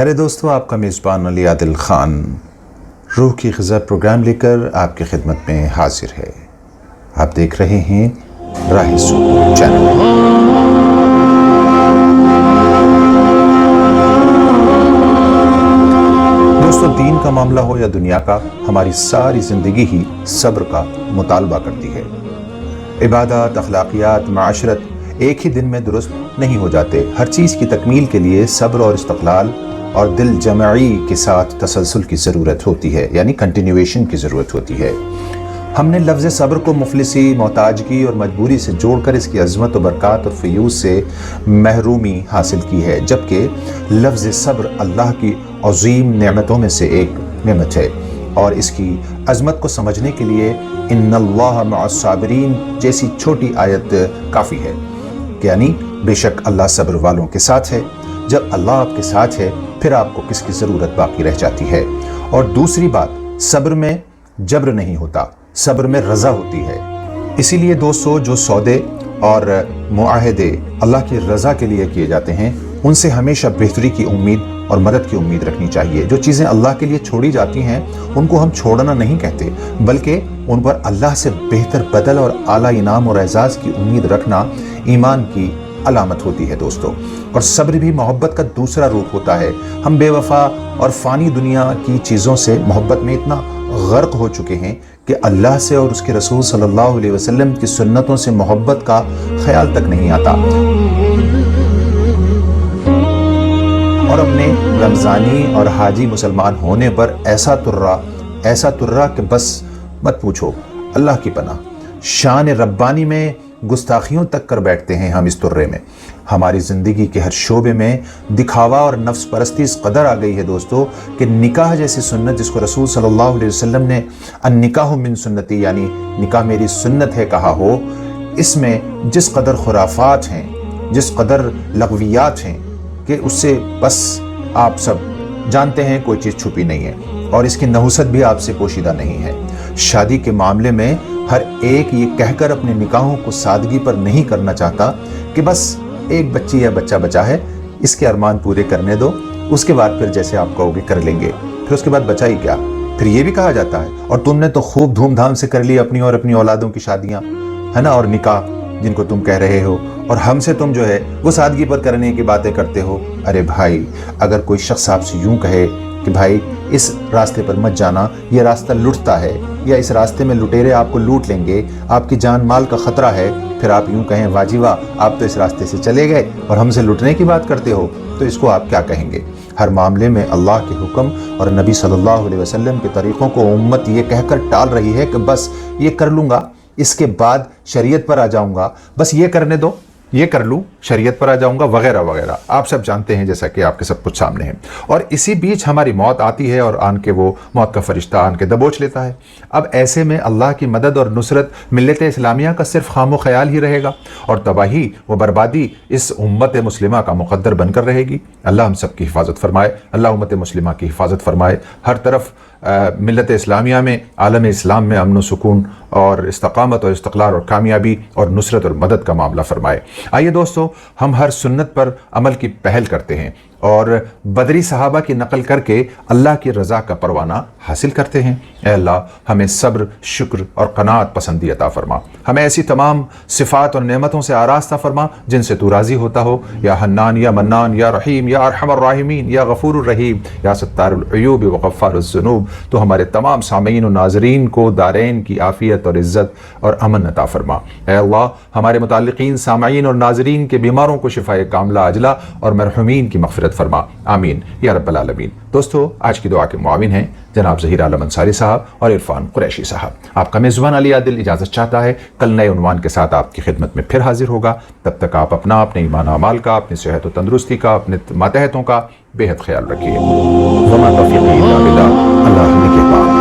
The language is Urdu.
میرے دوستو، آپ کا میزبان علی عادل خان روح کی غذا پروگرام لے کر آپ کی خدمت میں حاضر ہے۔ آپ دیکھ رہے ہیں راہ سکون چینل۔ دوستو، دین کا معاملہ ہو یا دنیا کا، ہماری ساری زندگی ہی صبر کا مطالبہ کرتی ہے۔ عبادات، اخلاقیات، معاشرت ایک ہی دن میں درست نہیں ہو جاتے۔ ہر چیز کی تکمیل کے لیے صبر اور استقلال اور دل جمعی کے ساتھ تسلسل کی ضرورت ہوتی ہے، یعنی کنٹینیویشن کی ضرورت ہوتی ہے۔ ہم نے لفظ صبر کو مفلسی، محتاجگی اور مجبوری سے جوڑ کر اس کی عظمت و برکات اور فیوز سے محرومی حاصل کی ہے، جبکہ لفظ صبر اللہ کی عظیم نعمتوں میں سے ایک نعمت ہے، اور اس کی عظمت کو سمجھنے کے لیے ان اللہ مع الصابرین جیسی چھوٹی آیت کافی ہے، یعنی بے شک اللہ صبر والوں کے ساتھ ہے۔ جب اللہ آپ کے ساتھ ہے پھر آپ کو کس کی ضرورت باقی رہ جاتی ہے۔ اور دوسری بات، صبر میں جبر نہیں ہوتا، صبر میں رضا ہوتی ہے۔ اسی لیے دوستو، جو سودے اور معاہدے اللہ کی رضا کے لیے کیے جاتے ہیں، ان سے ہمیشہ بہتری کی امید اور مدد کی امید رکھنی چاہیے۔ جو چیزیں اللہ کے لیے چھوڑی جاتی ہیں ان کو ہم چھوڑنا نہیں کہتے، بلکہ ان پر اللہ سے بہتر بدل اور اعلیٰ انعام اور اعزاز کی امید رکھنا ایمان کی علامت ہوتی ہے دوستو۔ اور صبر بھی محبت کا دوسرا روپ ہوتا ہے۔ ہم بے وفا اور فانی دنیا کی چیزوں سے محبت میں اتنا غرق ہو چکے ہیں کہ اللہ سے اور اس کے رسول صلی اللہ علیہ وسلم کی سنتوں سے محبت کا خیال تک نہیں آتا، اور اپنے رمضانی اور حاجی مسلمان ہونے پر ایسا ترا کہ بس مت پوچھو، اللہ کی پناہ۔ شان ربانی میں گستاخیوں تک کر بیٹھتے ہیں ہم اس ترے میں۔ ہماری زندگی کے ہر شعبے میں دکھاوا اور نفس پرستی اس قدر آ گئی ہے دوستو کہ نکاح جیسی سنت، جس کو رسول صلی اللہ علیہ وسلم نے النکاح من سنتی، یعنی نکاح میری سنت ہے کہا ہو، اس میں جس قدر خرافات ہیں، جس قدر لغویات ہیں کہ اس سے بس آپ سب جانتے ہیں کوئی چیز چھپی نہیں ہے، اور اس کی نحوست بھی آپ سے پوشیدہ نہیں ہے۔ شادی کے معاملے میں ہر ایک یہ کہہ کر اپنے نکاحوں کو سادگی پر نہیں کرنا چاہتا کہ بس ایک بچی یا بچہ بچا ہے، اس کے ارمان پورے کرنے دو، اس کے بعد پھر جیسے آپ کہو گے کر لیں گے، پھر اس کے بعد بچا ہی کیا۔ پھر یہ بھی کہا جاتا ہے اور تم نے تو خوب دھوم دھام سے کر لی اپنی اور اپنی اولادوں کی شادیاں، ہے نا، اور نکاح جن کو تم کہہ رہے ہو، اور ہم سے تم جو ہے وہ سادگی پر کرنے کی باتیں کرتے ہو۔ ارے بھائی، اگر کوئی شخص آپ سے یوں کہے کہ بھائی اس راستے پر مت جانا، یہ راستہ لٹتا ہے، یا اس راستے میں لٹیرے آپ کو لوٹ لیں گے، آپ کی جان مال کا خطرہ ہے، پھر آپ یوں کہیں واہ جی واہ، آپ تو اس راستے سے چلے گئے اور ہم سے لٹنے کی بات کرتے ہو، تو اس کو آپ کیا کہیں گے؟ ہر معاملے میں اللہ کے حکم اور نبی صلی اللہ علیہ وسلم کے طریقوں کو امت یہ کہہ کر ٹال رہی ہے کہ بس یہ کر لوں گا، اس کے بعد شریعت پر آ جاؤں گا، بس یہ کرنے دو، یہ کر لوں، شریعت پر آ جاؤں گا، وغیرہ وغیرہ۔ آپ سب جانتے ہیں، جیسا کہ آپ کے سب کچھ سامنے ہے۔ اور اسی بیچ ہماری موت آتی ہے اور آن کے وہ موت کا فرشتہ آن کے دبوچ لیتا ہے۔ اب ایسے میں اللہ کی مدد اور نصرت ملت اسلامیہ کا صرف خام و خیال ہی رہے گا، اور تباہی و بربادی اس امت مسلمہ کا مقدر بن کر رہے گی۔ اللہ ہم سب کی حفاظت فرمائے، اللہ امت مسلمہ کی حفاظت فرمائے، ہر طرف ملت اسلامیہ میں، عالم اسلام میں امن و سکون اور استقامت اور استقلال اور کامیابی اور نصرت اور مدد کا معاملہ فرمائے۔ آئیے دوستو، ہم ہر سنت پر عمل کی پہل کرتے ہیں اور بدری صحابہ کی نقل کر کے اللہ کی رضا کا پروانہ حاصل کرتے ہیں۔ اے اللہ، ہمیں صبر، شکر اور قناعت پسندی عطا فرما، ہمیں ایسی تمام صفات اور نعمتوں سے آراستہ فرما جن سے تو راضی ہوتا ہو، یا حنان، یا منان، یا رحیم، یا ارحم الراحمین، یا غفور الرحیم، یا ستار العیوب و غفار الذنوب۔ تو ہمارے تمام سامعین و ناظرین کو دارین کی عافیت اور عزت اور امن عطا فرما۔ اے اللہ، ہمارے متعلقین سامعین اور ناظرین کے بیماروں کو شفائے کاملہ عاجلہ اور مرحومین کی مغفرت فرما، آمین یا رب العالمین۔ دوستو، آج کی دعا کے معاون ہیں جناب ظہیر عالم انصاری صاحب اور عرفان قریشی صاحب۔ آپ کا میزبان علی عادل اجازت چاہتا ہے کل نئے عنوان کے ساتھ آپ کی خدمت میں پھر حاضر ہوگا۔ تب تک آپ اپنا، اپنے ایمان و اعمال کا، اپنی صحت و تندرستی کا، اپنے ماتحتوں کا بے حد خیال رکھیے۔ وما توفیقی الا باللہ، اللہ نگہبان۔